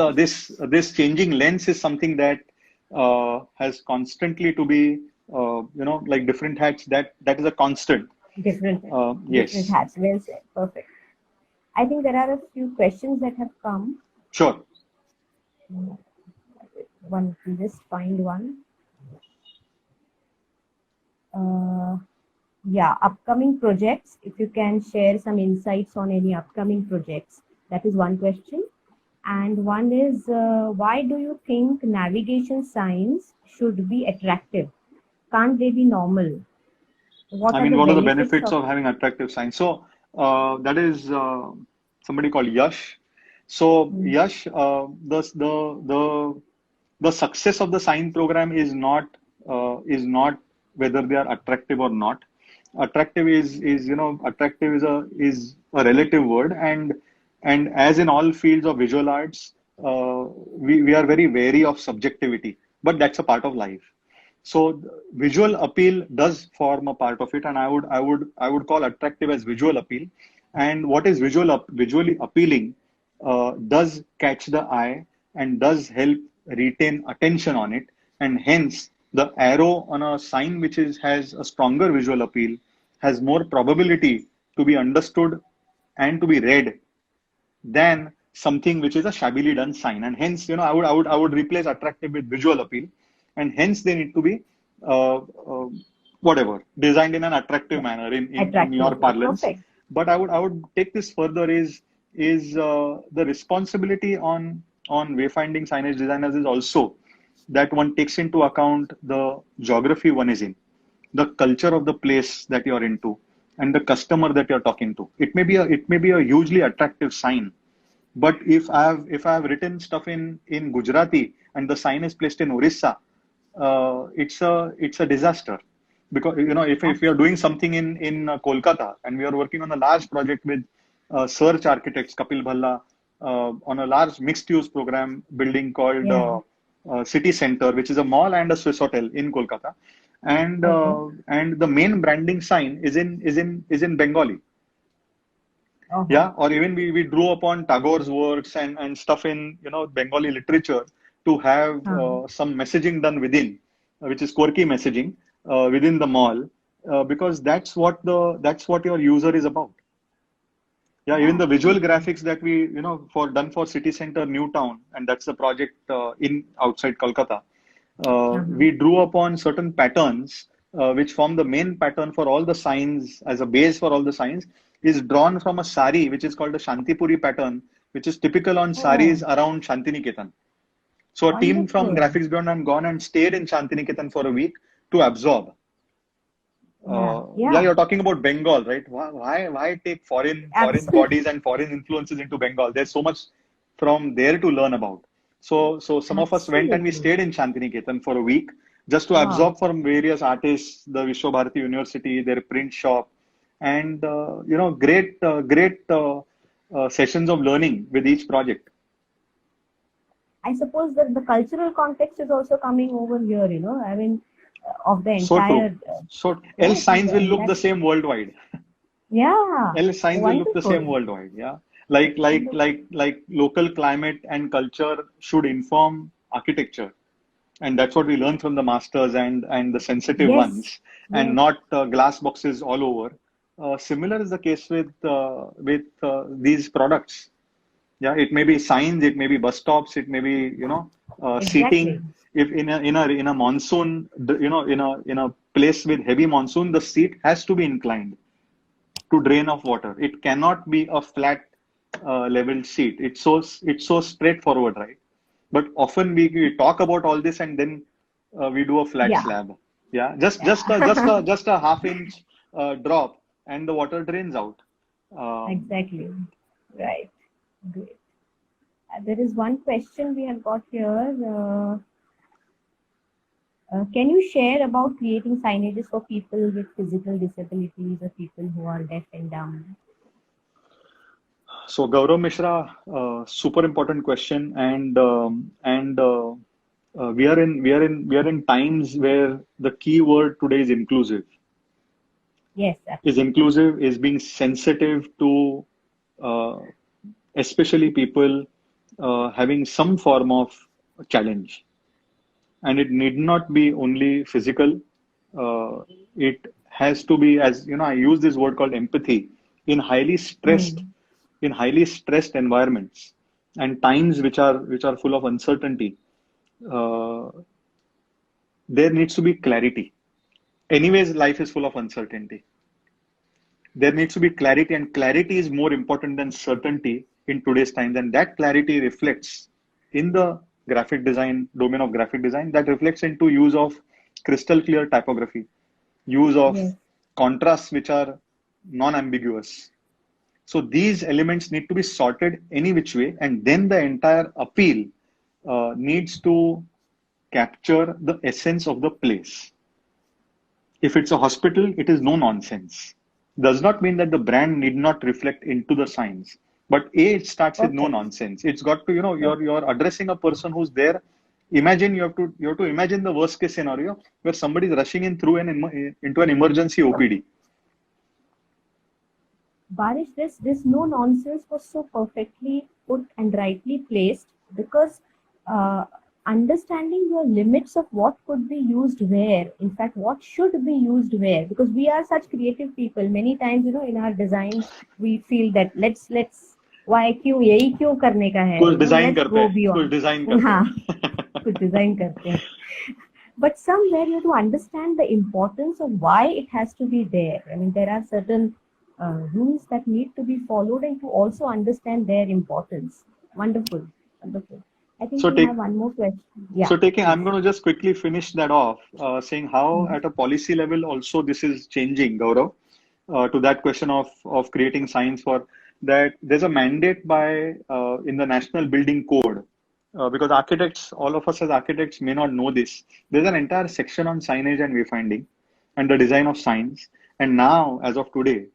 changing lens is something that has constantly to be like different hats. That is a constant. different, different Yes, hats. Well said. Perfect. I think there are a few questions that have come. sure. One, just find one. Uh, yeah, upcoming projects. If you can share some insights on any upcoming projects, that is one question. And one is, why do you think navigation signs should be attractive? Can't they be normal? What I are mean, the what are the benefits benefits of? of having attractive signs? So that is somebody called Yash. So Mm, Yash, the success of the sign program is not whether they are attractive or not. Attractive is a relative word, and as in all fields of visual arts, we are very wary of subjectivity, but that's a part of life. So visual appeal does form a part of it, and I would call attractive as visual appeal. And what is visually appealing does catch the eye and does help retain attention on it, and hence the arrow on a sign which has a stronger visual appeal has more probability to be understood and to be read than something which is a shabbily done sign. And hence, I would replace attractive with visual appeal, and hence they need to be uh, uh, whatever designed in an attractive yeah, manner in your attractive way. parlance. Perfect. But I would take this further, is the responsibility on wayfinding signage designers is also that one takes into account the geography one is in, the culture of the place that you're into, and the customer that you're talking to. It may be a hugely attractive sign, but if I've written stuff in Gujarati and the sign is placed in Orissa, it's a disaster, because if you're doing something in Kolkata, and we are working on a large project with Search Architects Kapil Bhalla on a large mixed use program building called Yeah. City Center, which is a mall and a Swiss hotel in Kolkata, Okay. and the main branding sign is in Bengali. Uh-huh. Yeah, or even we drew upon Tagore's works and stuff in Bengali literature to have some messaging done within, which is quirky messaging within the mall, because that's what your user is about. Yeah, even the visual graphics that we, done for City Center Newtown, and that's the project in outside Kolkata. Uh-huh. We drew upon certain patterns which form the main pattern for all the signs as a base for all the signs is drawn from a sari which is called the Shantipuri pattern, which is typical on saris Oh, around Shantiniketan. So a team from wonderful. Graphics Beyond had gone and stayed in Shantiniketan for a week to absorb. Yeah, Yeah, yeah, you're talking about Bengal, right? Why take foreign absolutely, bodies and foreign influences into Bengal? There's so much from there to learn about. So some of us went and we absolutely. stayed in Shantiniketan for a week just to Wow. absorb from various artists, the Vishwabharati University, their print shop, and great sessions of learning with each project. I suppose that the cultural context is also coming over here, I mean, of the So true. entire, So yeah, else so signs the will look entire, the same worldwide. yeah, Else signs will look the wonderful, same worldwide. Yeah. Like local climate and culture should inform architecture. And that's what we learn from the masters and the sensitive yes, ones, and yes, not glass boxes all over. Similar is the case with these products. Yeah, it may be signs, it may be bus stops, it may be exactly, seating. If in a monsoon, in a place with heavy monsoon, the seat has to be inclined to drain off water. It cannot be a flat leveled seat. It's so straightforward, right? But often we talk about all this and then we do a flat yeah, slab. Yeah, yeah, just a half-inch drop and the water drains out. Um, exactly, right, great. There is one question we have got here. Can you share about creating signages for people with physical disabilities or people who are deaf and dumb? So Gaurav Mishra, super important question, and we are in times where the key word today is inclusive. Yes, Is absolutely. inclusive, is being sensitive to uh, especially people having some form of challenge, and it need not be only physical. It has to be, as you know, I use this word called empathy in highly stressed Mm. in highly stressed environments and times which are full of uncertainty. uh, there needs to be clarity. Anyways, life is full of uncertainty. There needs to be clarity, and clarity is more important than certainty in today's times, and that clarity reflects in the graphic design domain of graphic design, that reflects into use of crystal clear typography, use of Yes, contrasts which are non-ambiguous. So these elements need to be sorted any which way, and then the entire appeal needs to capture the essence of the place. If it's a hospital, it is no nonsense. Does not mean that the brand need not reflect into the signs. But A, it starts with no perfect. nonsense. It's got to, Perfect. you're addressing a person who's there. Imagine you have to imagine the worst case scenario where somebody is rushing in through into an emergency OPD. Barish, this no nonsense was so perfectly put and rightly placed because uh, understanding your limits of what could be used where, in fact, what should be used where, because we are such creative people. Many times, in our designs, we feel that let's why क्यों यही क्यों करने का है, कुछ design let's करते go हैं कुछ beyond. डिजाइन करते हाँ, हैं कुछ डिजाइन करते हैं. But somewhere you have to understand the importance of why it has to be there. I mean, there are certain rules that need to be followed and to also understand their importance. Wonderful, wonderful. I think so we have take one more question. Yeah, So taking, please. I'm going to just quickly finish that off, saying how Mhm. at a policy level also this is changing, Gaurav, to that question of creating signs for that. There's a mandate by in the National Building Code, because architects, all of us as architects may not know this. There's an entire section on signage and wayfinding and the design of signs. And now, as of today,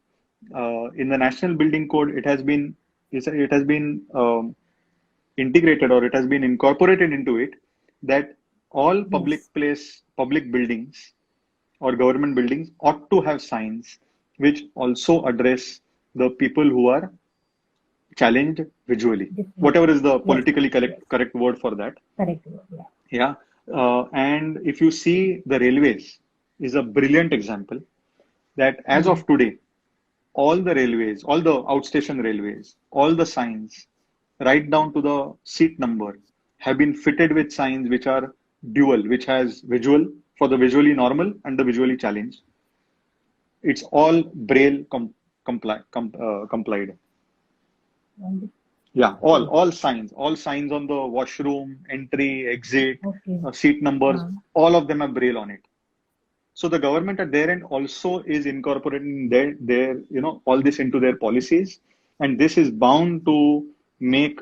in the National Building Code, it has been integrated, or it has been incorporated into it, that all Yes, public buildings or government buildings ought to have signs which also address the people who are challenged visually, whatever differently. is the Yes, politically yes, correct word for that. correct. Yeah. Yeah. And if you see, the railways is a brilliant example that as Mm. of today, all the railways, all the outstation railways, all the signs, right down to the seat number, have been fitted with signs which are dual, which has visual for the visually normal and the visually challenged. It's all Braille complied. Wonderful. Yeah, all signs on the washroom, entry, exit, Okay. seat numbers, Uh, all of them have Braille on it. So the government at their end also is incorporating their all this into their policies, and this is bound to make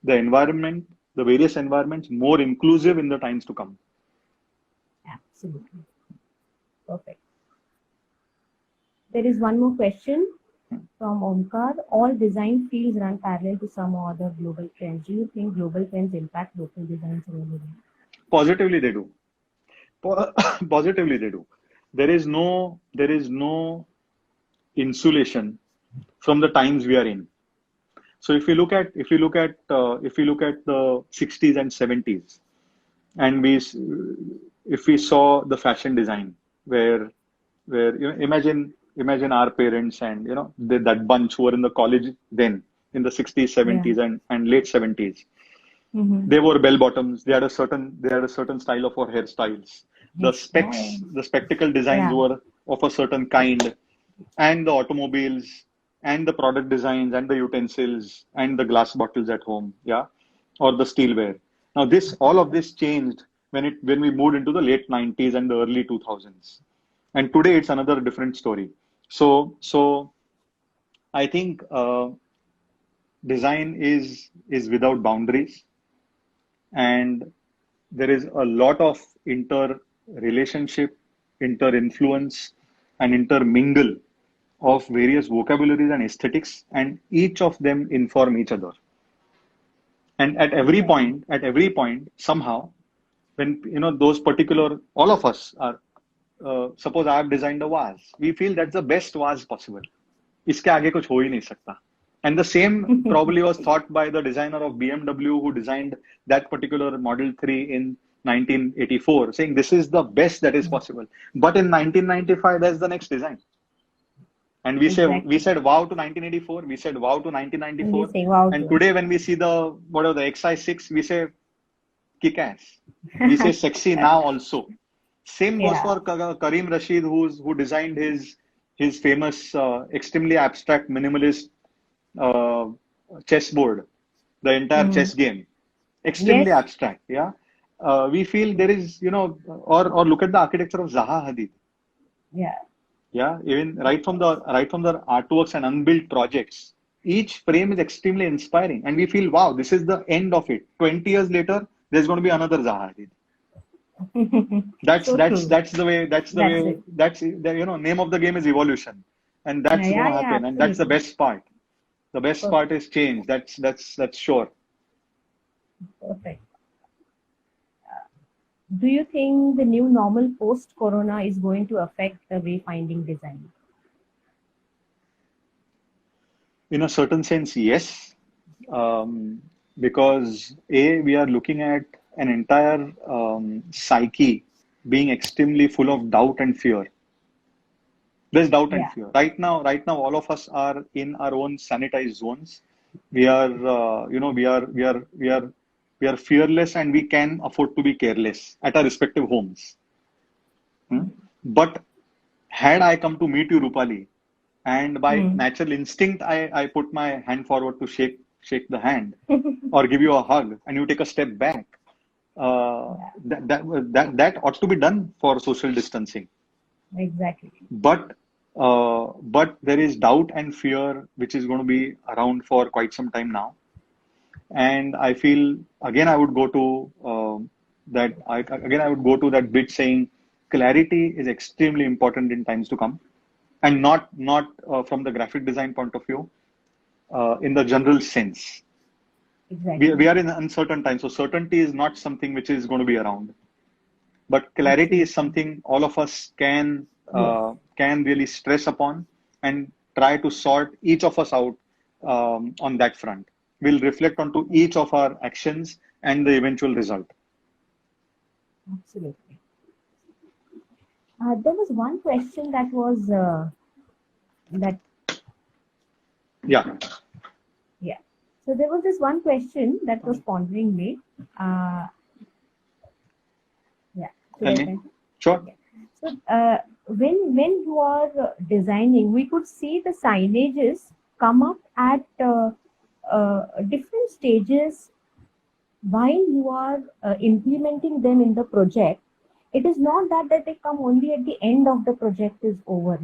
the environment, the various environments, more inclusive in the times to come. Absolutely. Perfect. There is one more question from Omkar. All design fields run parallel to some or other global trends. Do you think global trends impact local designs really? Positively, they do. Positively, they do. There is no insulation from the times we are in. So if you look at the 60s and 70s, and if we saw the fashion design where imagine our parents and that bunch who were in the college then in the 60s, Yeah. 70s, and late 70s. Mm-hmm. They wore bell bottoms. They had a certain style of our hairstyles. The Yes. specs, the spectacle designs Yeah. were of a certain kind, and the automobiles, and the product designs, and the utensils, and the glass bottles at home, yeah, or the steelware. Now, all of this changed when we moved into the late 90s and the early 2000s, and today it's another different story. So I think design is without boundaries, and there is a lot of inter relationship, inter influence, and intermingle of various vocabularies and aesthetics, and each of them inform each other. And at every point, somehow, when those particular, all of us are, suppose I have designed a vase, we feel that's the best vase possible. इसके आगे कुछ हो ही नहीं सकता. And the same probably was thought by the designer of BMW who designed that particular Model 3 in 1984, saying this is the best that is possible. But in 1995, there's the next design. And we Exactly. said wow to 1984, we said wow to And 1994. we say, wow, And too. today when we see the XI6, we say kick ass. We say sexy now also. Same goes Yeah. for Karim Rashid, who designed his famous extremely abstract minimalist chessboard, the entire chess game. Extremely Yes. abstract, yeah. We feel there is, or look at the architecture of Zaha Hadid. Yeah. Yeah, even right from the artworks and unbuilt projects, each frame is extremely inspiring, and we feel, wow, this is the end of it. 20 years later, there's going to be another Zaha Hadid. That's So that's true. that's the way. That's the That's way. it. That's the name of the game is evolution, and that's going to Yeah, happen. And that's the absolutely. best part. The best part is change. That's sure. Perfect. Do you think the new normal post-corona is going to affect the wayfinding design? In a certain sense, yes, because we are looking at an entire psyche being extremely full of doubt and fear. There's doubt and Yeah. fear. Right now, all of us are in our own sanitized zones. We are, we are fearless, and we can afford to be careless at our respective homes. But had I come to meet you, Rupali, and by natural instinct, I put my hand forward to shake the hand or give you a hug, and you take a step back. That ought to be done for social distancing. Exactly. But there is doubt and fear which is going to be around for quite some time now. And I feel again I would go to that bit saying clarity is extremely important in times to come, and not from the graphic design point of view, in the general sense. Exactly. We are in uncertain times, so certainty is not something which is going to be around. But clarity is something all of us can really stress upon and try to sort each of us out on that front. We'll reflect onto each of our actions and the eventual result. Absolutely. There was one question that was that Yeah. yeah. So there was this one question that was pondering me. Yeah. Should Tell I me. continue? Sure. Yeah. So when you are designing, we could see the signages come up at different stages while you are implementing them in the project. It is not that they come only at the end of the project is over.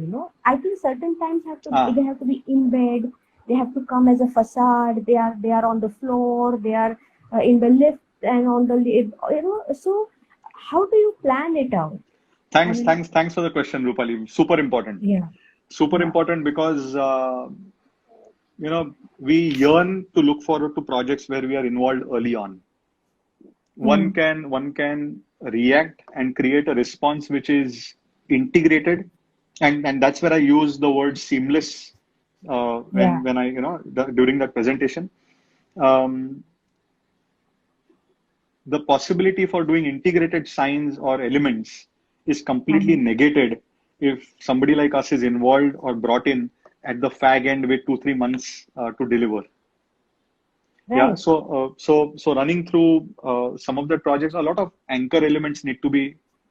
I think certain times Ah, they have to be in bed. They have to come as a facade. They are on the floor. They are in the lift and on the lift. So how do you plan it out? I thanks, mean, thanks, thanks for the question, Rupali. Super important. yeah, Super yeah. important because we yearn to look forward to projects where we are involved early on. Mm, One can react and create a response which is integrated, and that's where I use the word seamless yeah. when I during that presentation. Um, the possibility for doing integrated signs or elements is completely Uh-huh. negated if somebody like us is involved or brought in at the fag end with 2-3 months to deliver. Yeah, Right. so running through some of the projects, a lot of anchor elements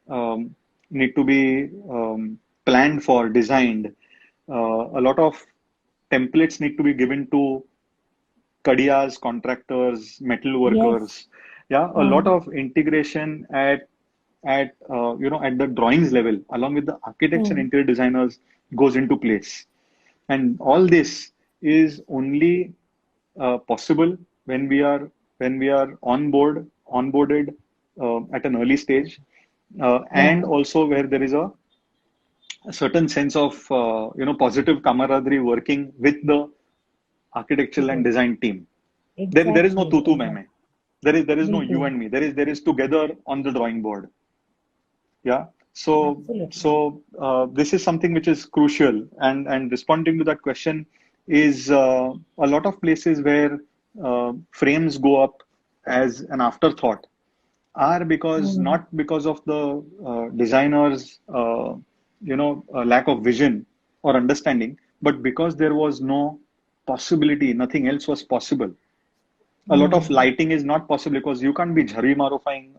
um, need to be planned for, designed. A lot of templates need to be given to kadiyas, contractors, metal Yes. workers. Yeah, a lot Uh, of integration at the drawings level, along with the architects and mm, interior designers, goes into place. And all this is only possible when we are onboarded at an early stage, and yeah. also where there is a certain sense of positive camaraderie working with the architectural and Together. design team. There is no Exactly. tutu Exactly. meme. There is no you Bilkul. and me. There is together on the drawing board. Yeah. So Absolutely. so this is something which is crucial, and responding to that question is a lot of places where frames go up as an afterthought are because Mm, not because of the designer's lack of vision or understanding, but because there was no possibility, nothing else was possible. A lot of mm. lighting is not possible because you can't be jhari marufying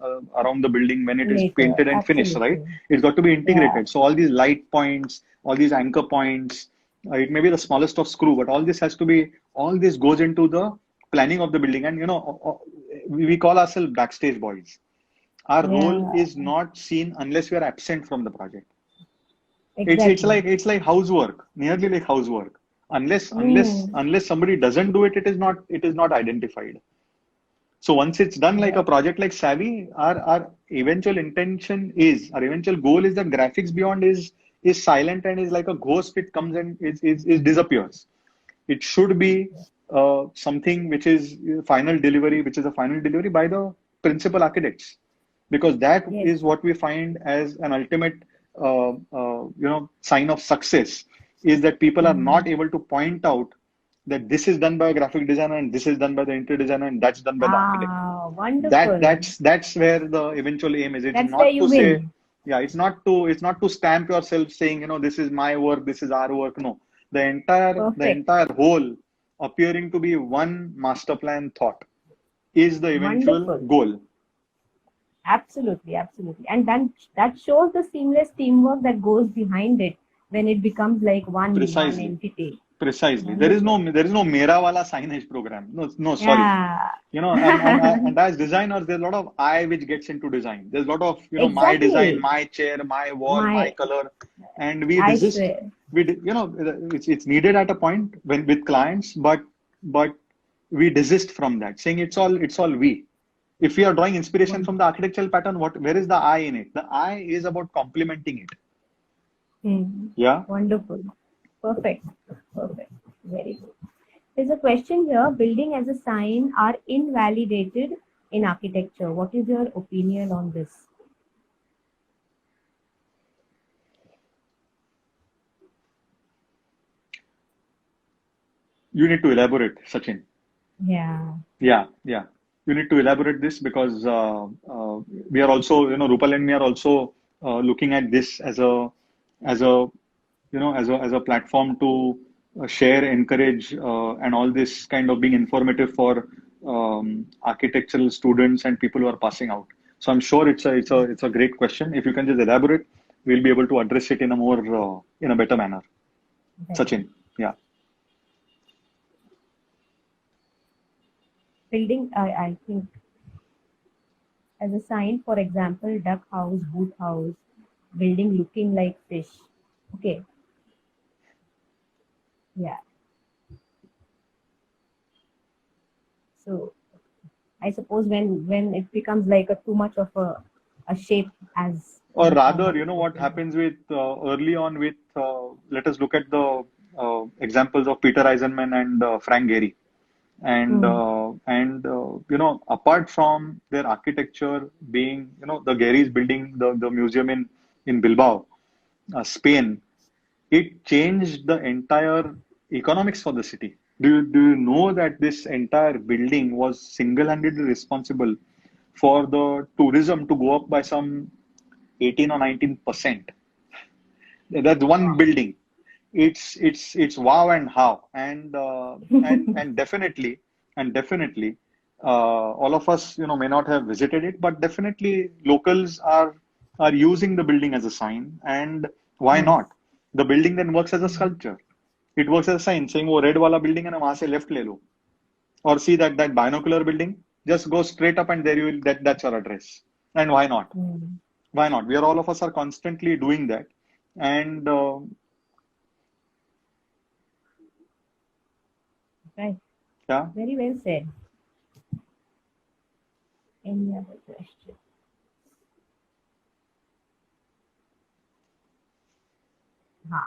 around the building when it is Later. painted and finished, right? Absolutely. It's got to be Yeah. integrated. So all these light points, all these anchor points, it may be the smallest of screw, but all this goes into the planning of the building. And we call ourselves backstage boys. Our role Yeah. is not seen unless we are absent from the project. It's Exactly. like housework, nearly like housework. Unless unless Mm. unless somebody doesn't do it, it is not identified. So once it's done, like a Yeah. project like Savvy, our eventual goal is that graphics beyond is silent and is like a ghost. It comes and it disappears. It should be something which is a final delivery by the principal architects, because that Yes. is what we find as an ultimate sign of success, is that people are Mm. not able to point out that this is done by a graphic designer and this is done by the interior designer and that's done by the architect. Ah, that wonderful. that's that's where the eventual aim is. It's That's where not you to say, win. yeah, it's not to stamp yourself saying, this is my work, this is our work. No, the entire Perfect. whole appearing to be one master plan thought is the eventual Wonderful. goal. Absolutely, absolutely. And then that shows the seamless teamwork that goes behind it when it becomes like one Precisely. entity. Precisely. There is no Wonderful. there is no Mera wala signage program. No, no, sorry. Yeah. And as designers, there's a lot of I which gets into design. There's a lot of my design, Exactly. my chair, my wall, my My, color, and we I resist. swear. It's needed at a point when with clients, but we desist from that, saying it's all we. If we are drawing inspiration from the architectural pattern, where is the I in it? The I is about complementing it. Hmm. Yeah. Wonderful. Perfect. Perfect. Very good. There's a question here. Building as a sign are invalidated in architecture. What is your opinion on this? You need to elaborate, Sachin. Yeah. Yeah, yeah. You need to elaborate this because we are also, Rupal and me are also looking at this as a as a platform to share, encourage, and all this kind of being informative for architectural students and people who are passing out. So I'm sure it's a great question. If you can just elaborate, we'll be able to address it in a more in a better manner. Right. Sachin, yeah. Building, I think, as a sign, for example, duck house, boot house, building looking like fish. Okay, yeah. So I suppose when it becomes like a too much of a shape as Or in the form rather, of you know a what building. happens with early on with let us look at the examples of Peter Eisenman and Frank Gehry. Hmm. Apart from their architecture being, the Gary's building the museum in Bilbao, Spain, it changed the entire economics for the city. Do you know that this entire building was single-handedly responsible for the tourism to go up by some 18 or 19%? That's one Wow. building. It's wow and how, and definitely, all of us, may not have visited it, but definitely locals are using the building as a sign. And why Yes. not? The building then works as a Hmm. sculpture. It works as a sign saying, "वो red वाला building है ना, वहां से left ले लो." Or see that binocular building, just go straight up and there you will, that's your address. And why not? Hmm. Why not? We are all of us are constantly doing that. And Right. yeah, Very well said. Any other question?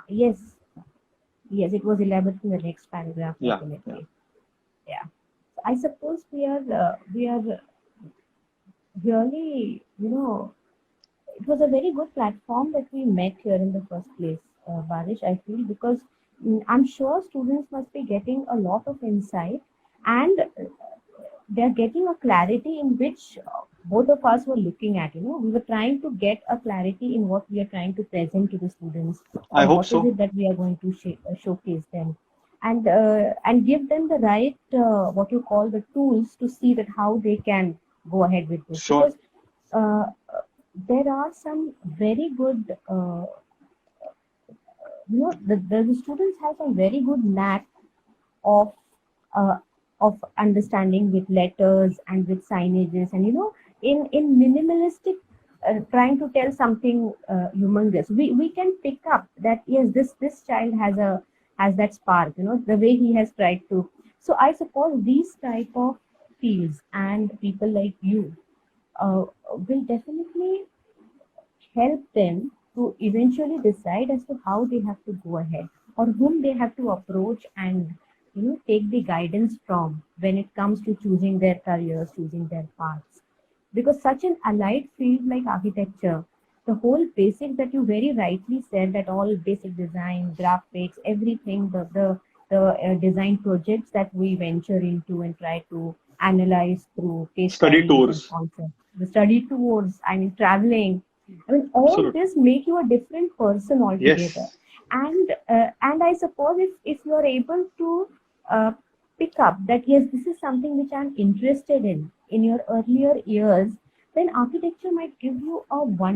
Yes. Yes, it was elaborated in the next paragraph, yeah, yeah. definitely. Yeah. I suppose we are really, it was a very good platform that we met here in the first place, Barish, I feel, because I'm sure students must be getting a lot of insight, and they're getting a clarity in which both of us were looking at. We were trying to get a clarity in what we are trying to present to the students, I or hope what is so. it that we are going to showcase them, and give them the right what you call the tools to see that how they can go ahead with this, Sure. because uh, there are some very good the students have some very good knack of uh, of understanding with letters and with signages, and in minimalistic, trying to tell something humongous, we can pick up that yes, this child has that spark, the way he has tried to. So I suppose these type of fields and people like you uh, will definitely help them to eventually decide as to how they have to go ahead, or whom they have to approach, and take the guidance from when it comes to choosing their careers, choosing their paths. Because such an allied field like architecture, the whole basic that you very rightly said, that all basic design, graphics, everything, the design projects that we venture into and try to analyze through case Study studies and tours. concepts, the study tours, I mean traveling, I mean, all Absolutely. this make you a different person altogether. Yes. And I suppose if you are able to uh, pick up that yes, this is something which I'm interested in your earlier years, then architecture might give you a one